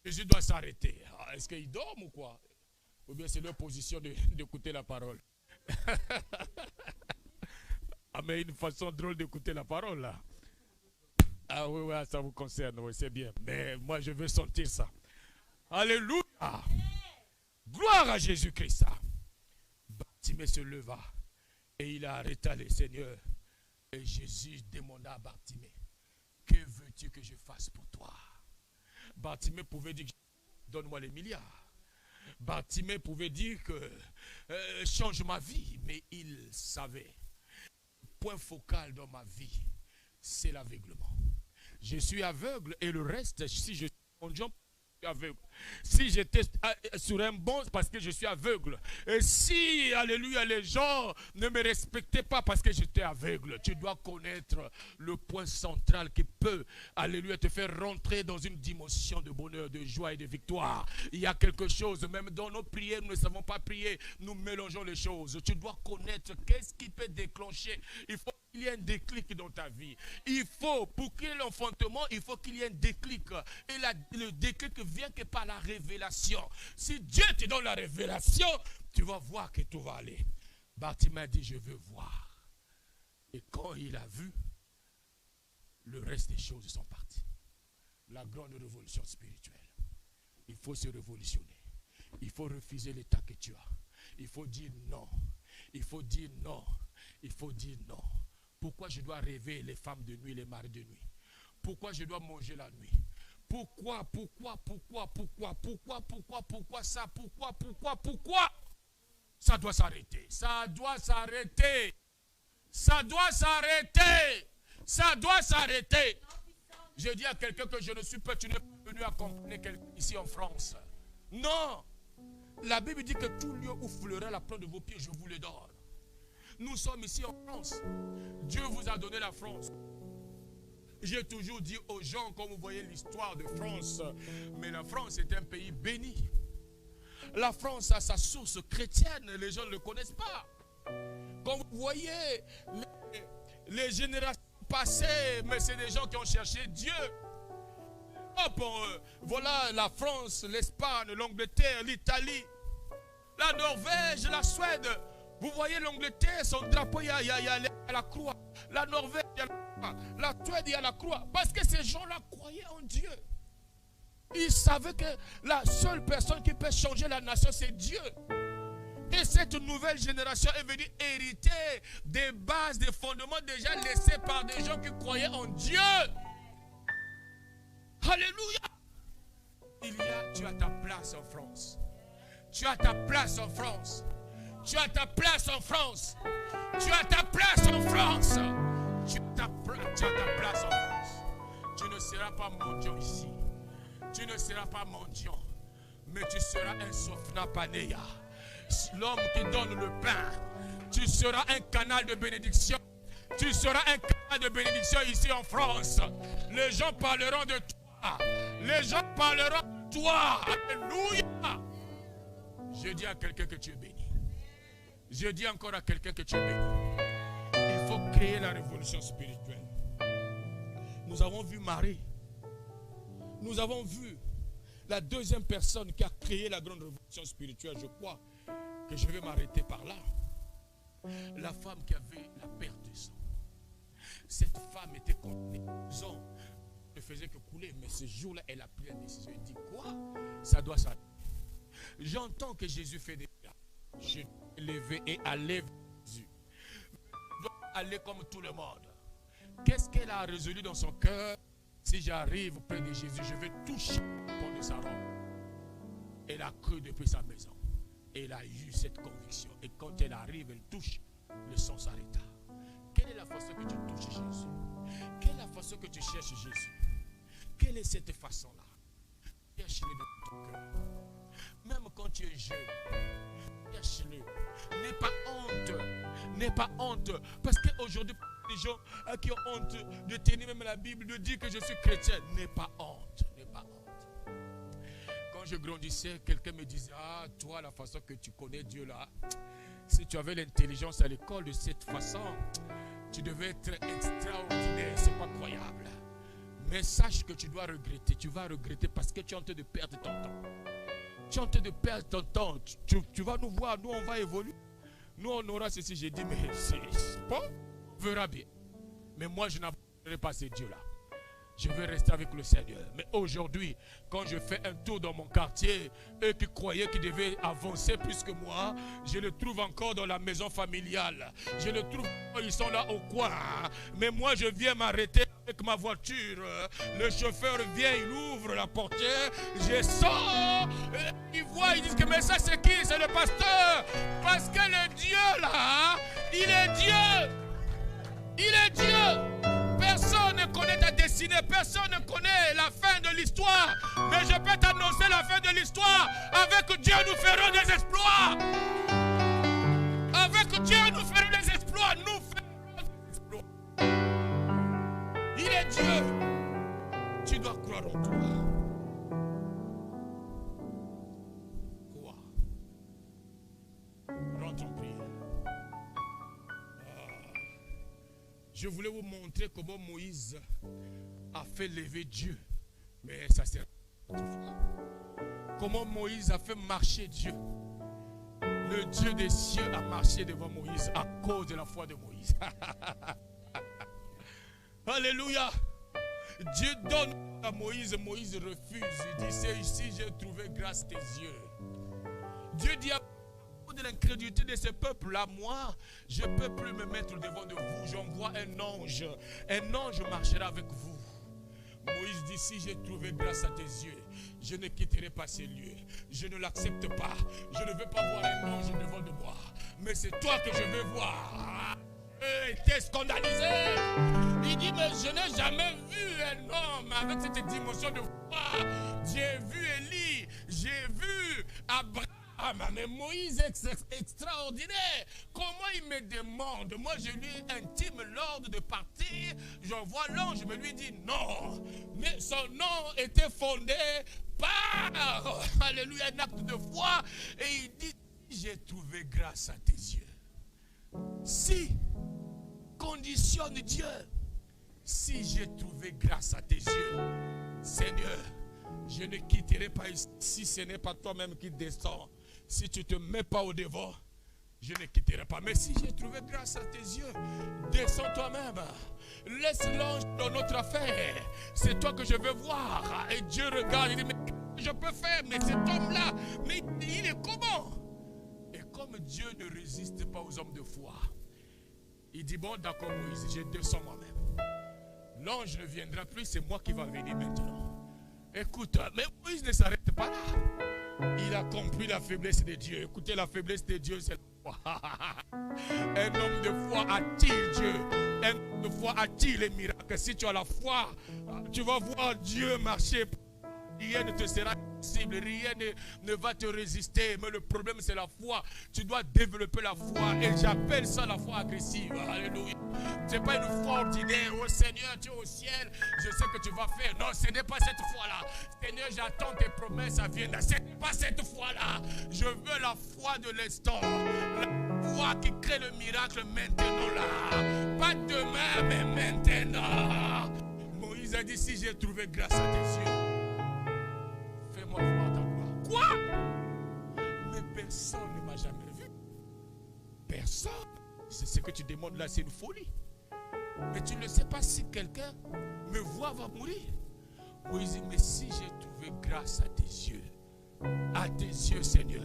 Jésus doit s'arrêter. Est-ce qu'il dort ou quoi? Ou bien c'est leur position d'écouter la parole? Ah mais une façon drôle d'écouter la parole là. Ah oui, ça vous concerne, oui, c'est bien. Mais moi je veux sentir ça. Alléluia. Gloire à Jésus-Christ. Bartimée se leva et il a arrêté le Seigneur. Et Jésus demanda à Bartimée, que veux-tu que je fasse pour toi? Bartimée pouvait dire, donne-moi les milliards. Bartimée pouvait dire que change ma vie. Mais il savait, le point focal dans ma vie, c'est l'aveuglement. Je suis aveugle et le reste, si je suis conjoint, aveugle. Si j'étais sur un banc, parce que je suis aveugle. Et si, alléluia, les gens ne me respectaient pas parce que j'étais aveugle, tu dois connaître le point central qui peut, alléluia, te faire rentrer dans une dimension de bonheur, de joie et de victoire. Il y a quelque chose, même dans nos prières, nous ne savons pas prier, nous mélangeons les choses. Tu dois connaître qu'est-ce qui peut déclencher. Il faut qu'il y ait un déclic dans ta vie. Il faut, pour qu'il y ait l'enfantement, il faut qu'il y ait un déclic. Et le déclic vient que par la révélation. Si Dieu te donne la révélation, tu vas voir que tout va aller. Bartimée a dit, je veux voir. Et quand il a vu, le reste des choses sont parties. La grande révolution spirituelle. Il faut se révolutionner. Il faut refuser l'état que tu as. Il faut dire non. Il faut dire non. Il faut dire non. Pourquoi je dois rêver les femmes de nuit, les maris de nuit? Pourquoi je dois manger la nuit? Pourquoi ça? Pourquoi? Ça doit s'arrêter. Ça doit s'arrêter. Ça doit s'arrêter. Ça doit s'arrêter. Je dis à quelqu'un que je ne suis pas, tu n'es pas venu accompagner quelqu'un ici en France. Non. La Bible dit que tout lieu où fleurera la plante de vos pieds, je vous le donne. Nous sommes ici en France. Dieu vous a donné la France. J'ai toujours dit aux gens, quand vous voyez l'histoire de France, mais la France est un pays béni. La France a sa source chrétienne, les gens ne le connaissent pas. Quand vous voyez les générations passées, mais c'est des gens qui ont cherché Dieu. Voilà la France, l'Espagne, l'Angleterre, l'Italie, la Norvège, la Suède. Vous voyez l'Angleterre, son drapeau, il y a la croix. La Norvège, il y a la croix. La Suède, il y a la croix. Parce que ces gens-là croyaient en Dieu. Ils savaient que la seule personne qui peut changer la nation, c'est Dieu. Et cette nouvelle génération est venue hériter des bases, des fondements déjà laissés par des gens qui croyaient en Dieu. Alléluia. Tu as ta place en France. Tu as ta place en France. Tu as ta place en France. Tu as ta place en France. Tu as ta place en France. Tu ne seras pas mendiant ici. Tu ne seras pas mendiant. Mais tu seras un Sophna Paneya. L'homme qui donne le pain. Tu seras un canal de bénédiction. Tu seras un canal de bénédiction ici en France. Les gens parleront de toi. Les gens parleront de toi. Alléluia. Je dis à quelqu'un que tu es béni. Je dis encore à quelqu'un que tu es béni. Il faut créer la révolution spirituelle. Nous avons vu Marie. Nous avons vu la deuxième personne qui a créé la grande révolution spirituelle. Je crois que je vais m'arrêter par là. La femme qui avait la perte de sang. Cette femme était condamnée. Son ne faisait que couler. Mais ce jour-là, elle a pris la décision. Elle dit quoi? Ça doit s'arrêter. J'entends que Jésus fait des miracles. Je vais lever et aller vers Jésus. Je dois aller comme tout le monde. Qu'est-ce qu'elle a résolu dans son cœur? Si j'arrive auprès de Jésus, je vais toucher le pont de sa robe. Elle a cru depuis sa maison. Elle a eu cette conviction. Et quand elle arrive, elle touche, le sang s'arrêta. Quelle est la façon que tu touches Jésus? Quelle est la façon que tu cherches Jésus? Quelle est cette façon-là? Cherche-le dans ton cœur. Même quand tu es jeune, cherche-le. N'aie pas honte. N'aie pas honte. Parce qu'aujourd'hui, les gens qui ont honte de tenir même la Bible, de dire que je suis chrétien, n'aie pas honte. N'aie pas honte. Quand je grandissais, quelqu'un me disait, ah, toi, la façon que tu connais Dieu là, si tu avais l'intelligence à l'école de cette façon, tu devais être extraordinaire. C'est pas croyable. Mais sache que tu dois regretter. Tu vas regretter parce que tu es en train de perdre ton temps. Tu es en train de perdre ton temps. Tu vas nous voir, nous on va évoluer. Nous on aura ceci. J'ai dit, mais c'est bon, on verra bien. Mais moi je n'abandonnerai pas ces dieux-là. Je vais rester avec le Seigneur. Mais aujourd'hui, quand je fais un tour dans mon quartier, eux qui croyaient qu'ils devaient avancer plus que moi, je les trouve encore dans la maison familiale. Je les trouve, ils sont là au coin. Mais moi, je viens m'arrêter avec ma voiture. Le chauffeur vient, il ouvre la portière. Je sors. Ils voient, ils disent que mais ça c'est qui? C'est le pasteur. Parce que le Dieu là, il est Dieu. Il est Dieu. Personne ne connaît ta destinée, personne ne connaît la fin de l'histoire. Mais je peux t'annoncer la fin de l'histoire. Avec Dieu, nous ferons des exploits. Avec Dieu, nous ferons des exploits. Nous ferons des exploits. Il est Dieu. Tu dois croire en toi. Quoi? Rentre en prière. Je voulais vous montrer comment Moïse a fait lever Dieu. Mais ça c'est comment Moïse a fait marcher Dieu. Le Dieu des cieux a marché devant Moïse à cause de la foi de Moïse. Alléluia. Dieu donne à Moïse, Moïse refuse. Il dit, c'est ici j'ai trouvé grâce à tes yeux. Dieu dit à de l'incrédulité de ce peuple-là, moi, je ne peux plus me mettre devant de vous. J'envoie un ange. Un ange marchera avec vous. Moïse dit, si j'ai trouvé grâce à tes yeux, je ne quitterai pas ces lieux. Je ne l'accepte pas. Je ne veux pas voir un ange devant de moi. Mais c'est toi que je veux voir. était scandalisé. Il dit, mais je n'ai jamais vu un homme avec cette dimension de foi. J'ai vu Élie, j'ai vu Abraham. Mais Moïse est extraordinaire. Comment il me demande? Moi, je lui intime l'ordre de partir. J'envoie l'ange, je me lui dis non. Mais son nom était fondé par, alléluia, un acte de foi. Et il dit, j'ai trouvé grâce à tes yeux. Si, conditionne Dieu. Si j'ai trouvé grâce à tes yeux, Seigneur, je ne quitterai pas ici si ce n'est pas toi-même qui descends. Si tu ne te mets pas au devant, je ne quitterai pas. Mais si j'ai trouvé grâce à tes yeux, descends toi-même. Laisse l'ange dans notre affaire. C'est toi que je veux voir. Et Dieu regarde, il dit, mais je peux faire, mais cet homme-là, mais il est comment? Et comme Dieu ne résiste pas aux hommes de foi, il dit, bon d'accord Moïse, je descends moi-même. L'ange ne viendra plus, c'est moi qui va venir maintenant. Écoute, mais Moïse ne s'arrête pas là. Il a compris la faiblesse de Dieu. Écoutez, la faiblesse de Dieu, c'est la foi. Un homme de foi attire Dieu. Un homme de foi attire les miracles. Si tu as la foi, tu vas voir Dieu marcher. Rien ne te sera impossible, rien ne va te résister. Mais le problème, c'est la foi. Tu dois développer la foi. Et j'appelle ça la foi agressive. Alléluia. Ce n'est pas une foi ordinaire. Oh Seigneur, tu es au ciel. Je sais que tu vas faire. Non, ce n'est pas cette foi-là. Seigneur, j'attends tes promesses à venir. Ce n'est pas cette foi-là. Je veux la foi de l'instant. La foi qui crée le miracle maintenant là. Pas demain, mais maintenant. Moïse a dit, si j'ai trouvé grâce à tes yeux, fais-moi voir ta gloire. Quoi? Mais personne ne m'a jamais vu. Personne. C'est ce que tu demandes là, c'est une folie. Mais tu ne sais pas si quelqu'un me voit va mourir. Moïse dit, mais si j'ai trouvé grâce à tes yeux Seigneur,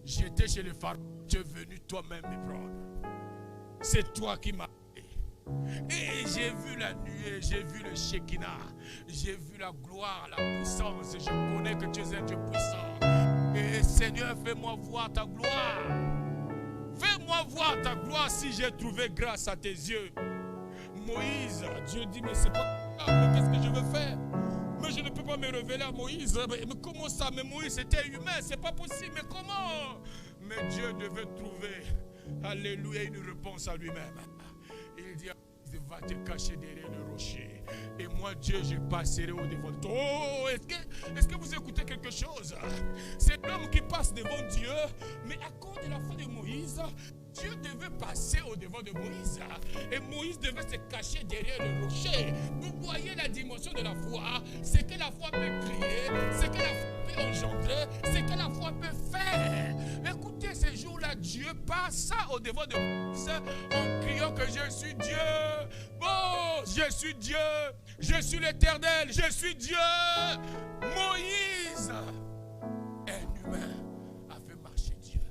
j'étais chez le pharaon, tu es venu toi-même me prendre. C'est toi qui m'as. Et j'ai vu la nuée, j'ai vu le Shekinah, j'ai vu la gloire, la puissance. Je connais que tu es un Dieu puissant. Et Seigneur, fais-moi voir ta gloire. Fais-moi voir ta gloire si j'ai trouvé grâce à tes yeux. Moïse, Dieu dit, mais c'est pas grave, mais qu'est-ce que je veux faire? Mais je ne peux pas me révéler à Moïse. Mais comment ça? Mais Moïse était humain, c'est pas possible. Mais comment? Mais Dieu devait trouver, alléluia, une réponse à lui-même. Il dit, va te cacher derrière le rocher. Et moi, Dieu, je passerai au devant de toi. Oh, est-ce que vous écoutez quelque chose? C'est l'homme qui passe devant Dieu. Mais à cause de la foi de Moïse, Dieu devait passer au devant de Moïse. Et Moïse devait se cacher derrière le rocher. Vous voyez la dimension de la foi. C'est que la foi peut crier. C'est que la foi peut engendrer. C'est que la foi peut faire. Écoutez, ces jours-là, Dieu passe au devant de Moïse en criant que je suis Dieu. Oh, je suis Dieu. Je suis l'Éternel. Je suis Dieu. Moïse, un humain, a fait marcher Dieu.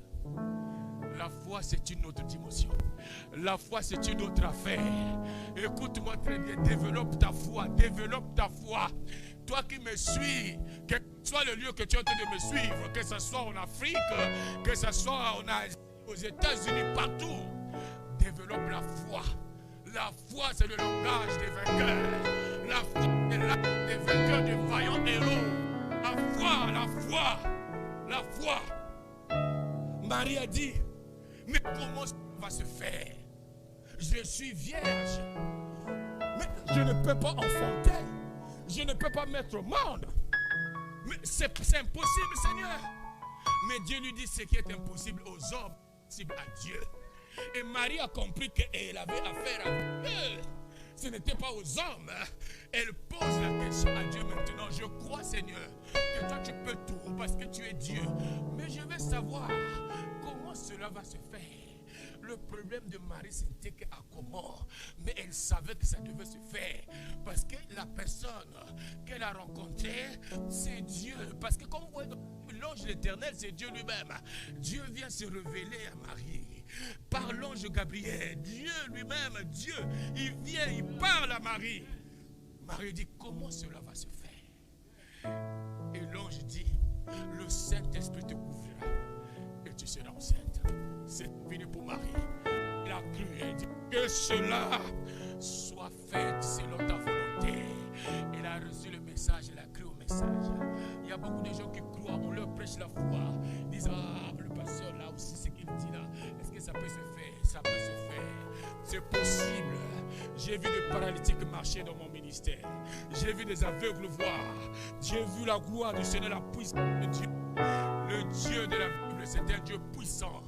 La foi, c'est une autre dimension. La foi, c'est une autre affaire. Écoute-moi très bien. Développe ta foi. Développe ta foi. Toi qui me suis, quel que soit le lieu que tu es en train de me suivre, que ce soit en Afrique, que ce soit en Asie, aux États-Unis, partout, développe la foi. La foi, c'est le langage des vainqueurs. La foi, c'est l'acte des vainqueurs, des vaillants héros. La foi, la foi, la foi. Marie a dit, mais comment ça va se faire? Je suis vierge. Mais je ne peux pas enfanter. Je ne peux pas mettre au monde. Mais c'est impossible, Seigneur. Mais Dieu lui dit ce qui est impossible aux hommes, c'est à Dieu. Et Marie a compris qu'elle avait affaire à Dieu. Ce n'était pas aux hommes. Elle pose la question à Dieu maintenant. Je crois, Seigneur, que toi tu peux tout parce que tu es Dieu. Mais je veux savoir comment cela va se faire. Le problème de Marie, c'était qu'à comment, mais elle savait que ça devait se faire. Parce que la personne qu'elle a rencontrée, c'est Dieu. Parce que comme vous voyez, l'ange de l'Éternel, c'est Dieu lui-même. Dieu vient se révéler à Marie. Par l'ange Gabriel, Dieu lui-même, Dieu, il vient, il parle à Marie. Marie dit, comment cela va se faire? Et l'ange dit, le Saint-Esprit te couvrira et tu seras enceinte. C'est fini pour Marie. Elle a a cru. Elle dit que cela soit fait selon ta volonté. Elle a reçu le message, elle a cru au message. Il y a beaucoup de gens qui croient, on leur prêche la foi. Ils disent, ah, le pasteur là aussi, ce qu'il dit là, est-ce que ça peut se faire? Ça peut se faire. C'est possible. J'ai vu des paralytiques marcher dans mon ministère. J'ai vu des aveugles voir. J'ai vu la gloire du Seigneur, la puissance de Dieu. Le Dieu de la Bible, c'est un Dieu puissant.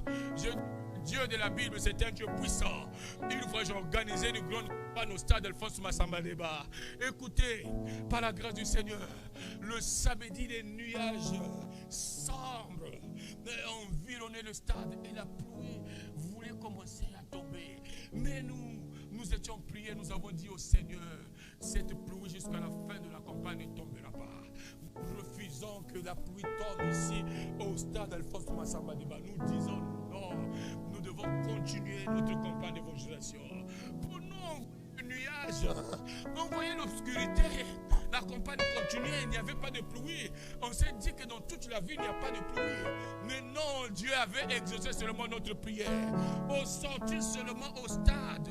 Dieu de la Bible, c'est un Dieu puissant. Une fois, j'ai organisé une grande campagne au stade Alphonse Massamba Débat. Écoutez, par la grâce du Seigneur, le samedi, les nuages sombres environnaient le stade et la pluie voulait commencer à tomber. Mais nous étions priés, nous avons dit au Seigneur, cette pluie jusqu'à la fin de la campagne ne tombera pas. Nous refusons que la pluie tombe ici au stade Alphonse Massamba Débat. Nous disons non, nous devons continuer notre campagne d'évangélisation. Pour nous, le nuage, on voyait l'obscurité. La campagne continuait, il n'y avait pas de pluie. On s'est dit que dans toute la ville, il n'y a pas de pluie. Mais non, Dieu avait exaucé seulement notre prière. Au sortir seulement au stade,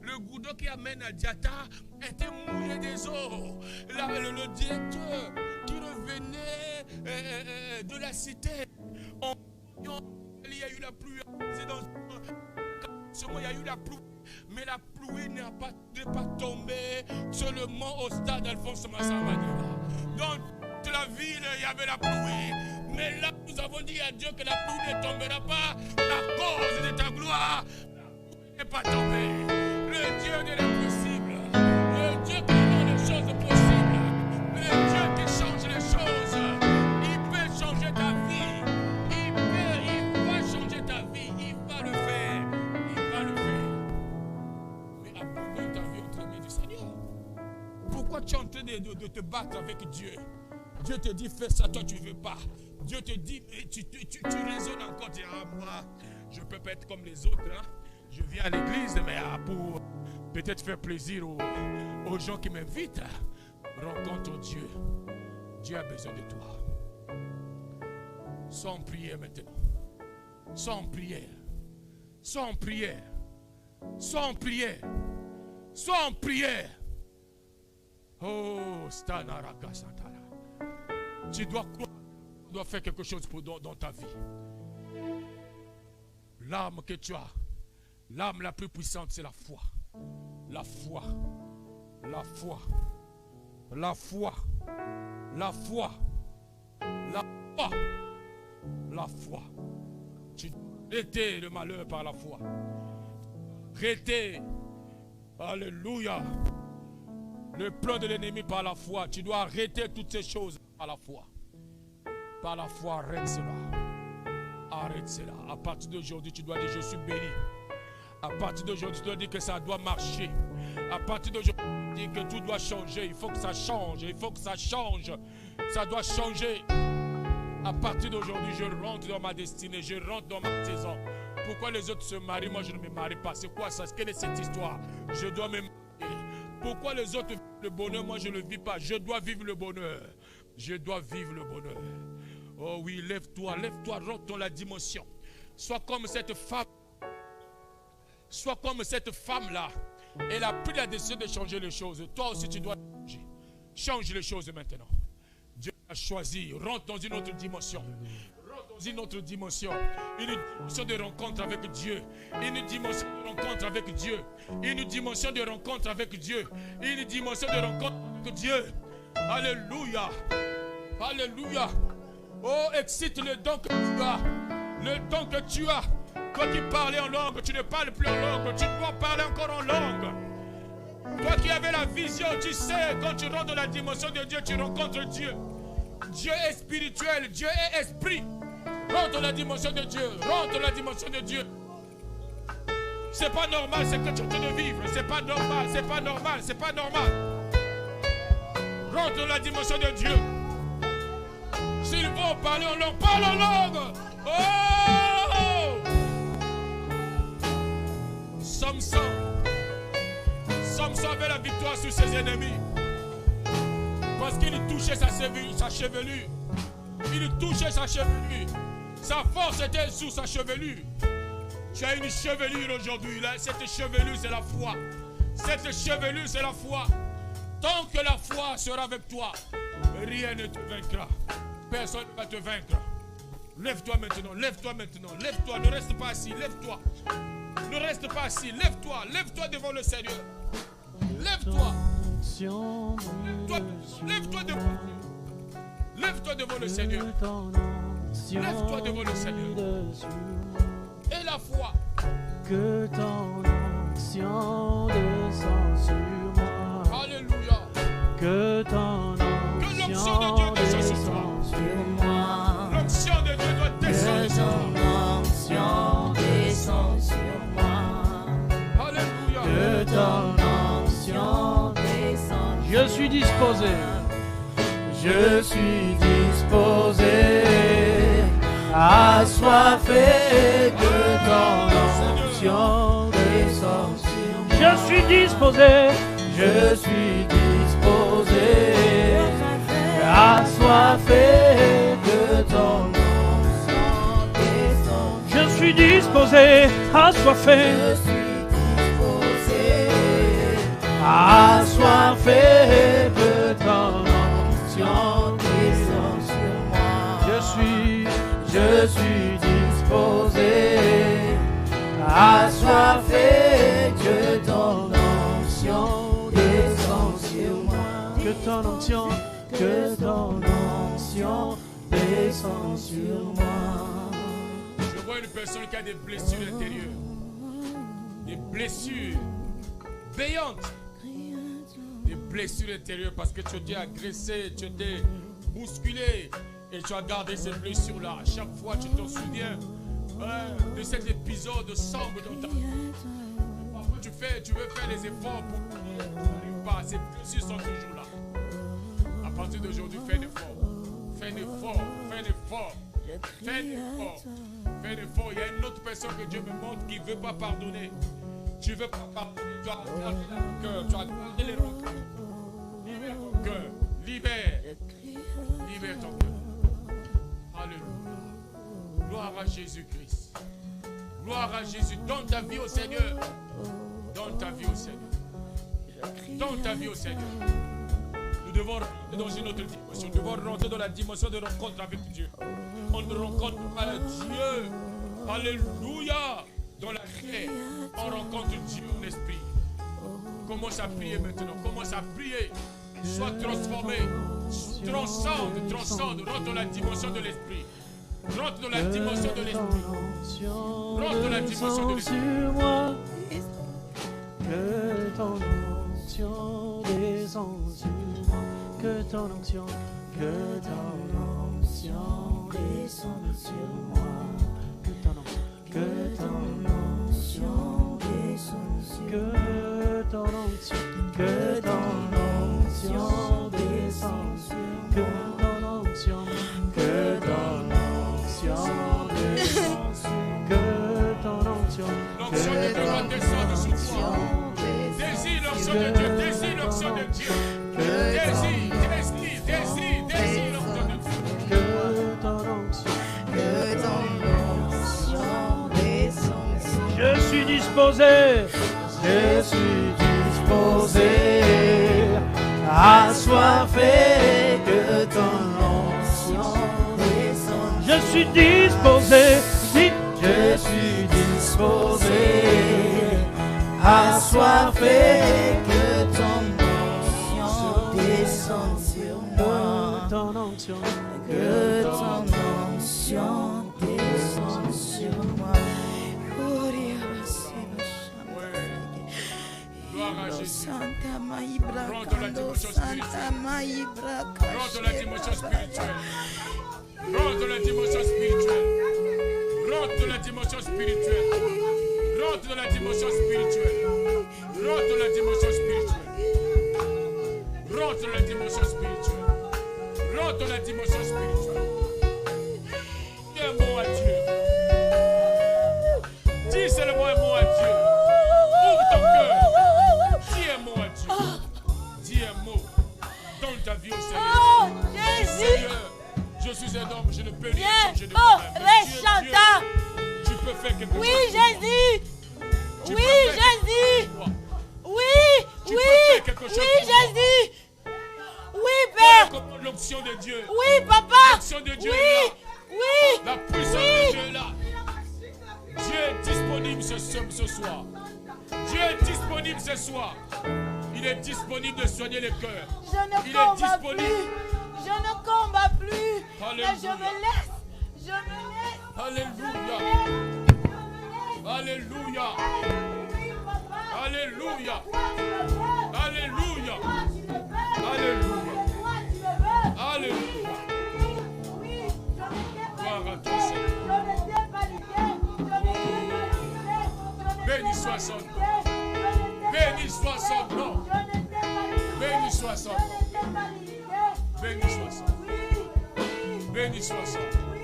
le goudron qui amène à Diata était mouillé des eaux. Là, le directeur qui revenait de la cité, il y a eu la pluie. Il y a eu la pluie. Mais la pluie n'est pas tombée seulement au stade Alphonse Massamba Débat. Dans toute la ville, il y avait la pluie. Mais là, nous avons dit à Dieu que la pluie ne tombera pas à cause de ta gloire. La pluie n'est pas tombée. Le Dieu de l'impossible, le Dieu qui rend les choses possibles, le Dieu qui change les choses, il peut changer ta vie. Il va changer ta vie. Il va le faire. Il va le faire. Mais abandonne ta vie entre les mains du Seigneur. Pourquoi tu es en train de te battre avec Dieu? Dieu te dit fais ça, toi tu ne veux pas. Dieu te dit, tu raisonnes encore, tu dis, ah moi, je ne peux pas être comme les autres. Hein? Je viens à l'église, mais pour peut-être faire plaisir aux gens qui m'invitent. Rencontre Dieu. Dieu a besoin de toi. Sans prière maintenant. Sans prière. Sans prière. Sans prière. Sans prière. Oh, Stanaraka Santara. Tu dois croire, tu dois faire quelque chose dans ta vie. L'âme que tu as, l'âme la plus puissante, c'est la foi. La foi. La foi. La foi. La foi. La foi. La foi. Tu dois arrêter le malheur par la foi. Arrêter. Alléluia. Le plan de l'ennemi par la foi. Tu dois arrêter toutes ces choses par la foi. Par la foi, arrête cela. Arrête cela. À partir d'aujourd'hui, tu dois dire je suis béni. À partir d'aujourd'hui, tu dois dire que ça doit marcher. À partir d'aujourd'hui, tu dois dire que tout doit changer. Il faut que ça change. Il faut que ça change. Ça doit changer. À partir d'aujourd'hui, je rentre dans ma destinée. Je rentre dans ma saison. Pourquoi les autres se marient? Moi, je ne me marie pas. C'est quoi ça? Quelle est cette histoire? Je dois me marier. Pourquoi les autres vivent le bonheur? Moi, je ne le vis pas. Je dois vivre le bonheur. Je dois vivre le bonheur. Oh oui, lève-toi, lève-toi, rentre dans la dimension. Sois comme cette femme. Sois comme cette femme-là. Elle a pris la décision de changer les choses. Toi aussi, tu dois changer. Change les choses maintenant. Dieu a choisi. Rentre dans une autre dimension. Rentre dans une autre dimension. Une dimension de rencontre avec Dieu. Une dimension de rencontre avec Dieu. Une dimension de rencontre avec Dieu. Une dimension de rencontre avec Dieu. Alléluia. Alléluia. Oh, excite le don que tu as. Le don que tu as. Quand tu parlais en langue, tu ne parles plus en langue. Tu dois parler encore en langue. Toi qui avais la vision, tu sais, quand tu rentres dans la dimension de Dieu, tu rencontres Dieu. Dieu est spirituel, Dieu est esprit. Rentre dans la dimension de Dieu. Rentre dans la dimension de Dieu. C'est pas normal ce que tu es en train de vivre. C'est pas normal, c'est pas normal, c'est pas normal. Rentre dans la dimension de Dieu. S'ils vont parler en langue, parle en langue. Oh! Samson avait la victoire sur ses ennemis. Parce qu'il touchait sa chevelure. Il touchait sa chevelure. Sa force était sous sa chevelure. Tu as une chevelure aujourd'hui. Là. Cette chevelure, c'est la foi. Cette chevelure, c'est la foi. Tant que la foi sera avec toi, rien ne te vaincra. Personne ne va te vaincre. Lève-toi maintenant, lève-toi maintenant, lève-toi, ne reste pas assis, lève-toi. Ne reste pas assis, lève-toi, lève-toi devant le Seigneur. Lève-toi. Lève-toi devant Dieu. Lève-toi devant le Seigneur. Lève-toi devant le Seigneur. Et la foi. Que ton onction descend sur moi. Alléluia. Que ton l'onction de Dieu descend sur toi. L'onction de Dieu doit descendre sur toi. L'onction descend sur moi. Alléluia. Que ton onction descend. Je suis disposé. Je suis disposé. Assoiffé que ton onction descend sur moi. Je suis disposé. Je suis disposé. Assoiffé que ton onction descend. Je suis disposé. Assoiffé. Je suis disposé. Assoiffé que ton onction descend sur moi. Je suis disposé, assoiffé, que ton onction descend sur moi. Que ton onction descend sur moi. Je vois une personne qui a des blessures intérieures, des blessures payantes, des blessures intérieures parce que tu t'es agressé, tu t'es bousculé. Et tu as gardé ces blessures-là. À chaque fois, tu t'en souviens de cet épisode sombre dans ta vie. Parfois, tu veux faire les efforts pour que tu n'arrives pas. Ces blessures sont toujours là. À partir d'aujourd'hui, fais un effort. Fais un effort. Fais un effort. Fais un effort. Fais un effort. Il y a une autre personne que Dieu me montre qui ne veut pas pardonner. Tu ne veux pas pardonner. Tu as gardé le cœur. Tu as gardé les rancœurs. Libère ton cœur. Libère. Libère ton cœur. Alléluia. Gloire à Jésus-Christ. Gloire à Jésus. Donne ta vie au Seigneur. Donne ta vie au Seigneur. Donne ta vie au Seigneur. Nous devons rentrer dans une autre dimension. Nous devons rentrer dans la dimension de rencontre avec Dieu. On ne rencontre pas Dieu. Alléluia. Dans la chair, on rencontre Dieu en esprit. Commence à prier maintenant. Commence à prier. Sois transformé. Transcende, rentre dans la dimension de l'esprit. Rentre dans la dimension de l'esprit. Rentre dans la dimension de l'esprit. Que ton onction descende sur moi. Que ton onction descende sur moi. Que ton onction descende sur moi. Que ton onction descend sur moi. Que ton onction descend sur moi. Que ton onction l'onction de Dieu doit descendre sur toi. Désire l'onction de Dieu. Désire l'onction de Dieu. Désire l'onction de Dieu. Que ton onction descend sur moi. Je suis disposé. Je suis disposé. Assoiffé que ton onction descende. Je suis disposé, si je suis disposé. Assoiffé que ton onction descende sur moi. Que ton onction descende sur moi. Gloire à Jésus. Rentre dans la dimension spirituelle. Rentre dans la dimension spirituelle. Rentre dans la dimension spirituelle. Rentre dans la dimension spirituelle. Rentre dans la dimension spirituelle. Rentre dans la dimension spirituelle. Rentre dans la dimension spirituelle. Rentre dans la dimension spirituelle. Dis un mot à Dieu. Dis seulement un mot à Dieu. Ouvre ton cœur. Dis un mot à Dieu. Dis un mot. Donne ta vie au Seigneur. Seigneur, je suis un homme, je ne peux rien changer de moi-même. Tu es Dieu. Tu peux faire quelque Oui, chose. Jésus. Tu Oui, peux faire Jésus. pour moi. Oui, Tu peux oui, faire quelque chose oui, pour moi. Jésus. Oui, Voilà Père. comment l'onction de Dieu. Oui, Papa. L'onction de Dieu est Oui, là. oui. La puissance de Dieu est là. Dieu est disponible ce soir. Dieu est disponible ce soir. Il est disponible de soigner les cœurs. Je ne Il est combats disponible. plus. Je ne combats plus. Alléluia. Mais je me laisse. Je me laisse. Alléluia. Alléluia. Alléluia. Alléluia. Alléluia. Alléluia. Gloire à toi, Seigneur. Béni soit son nom. Béni soit son nom. Béni soit son nom. Béni soit son nom. Béni soit son nom.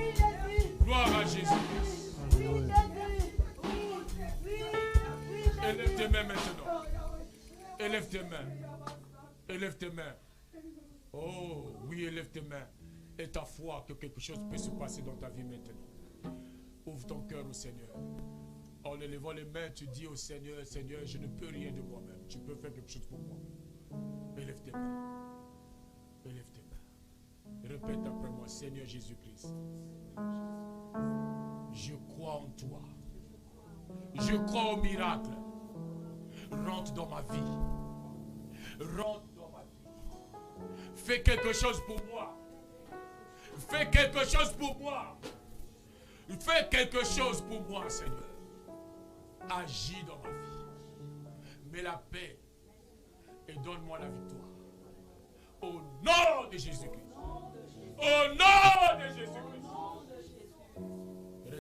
Gloire à Jésus-Christ. Élève tes mains maintenant. Élève tes mains. Élève tes mains. Oh, oui, élève tes mains. Et ta foi que quelque chose peut se passer dans ta vie maintenant. Ouvre ton cœur au Seigneur. En élevant les mains, tu dis au Seigneur, Seigneur, je ne peux rien de moi-même. Tu peux faire quelque chose pour moi. Élève tes mains. Élève tes mains. Répète après moi, Seigneur Jésus-Christ. Je crois en toi. Je crois au miracle. Rentre dans ma vie. Rentre dans ma vie. Fais quelque chose pour moi. Fais quelque chose pour moi. Fais quelque chose pour moi, Seigneur. Agis dans ma vie. Mets la paix et donne-moi la victoire. Au nom de Jésus-Christ. Au nom de Jésus-Christ.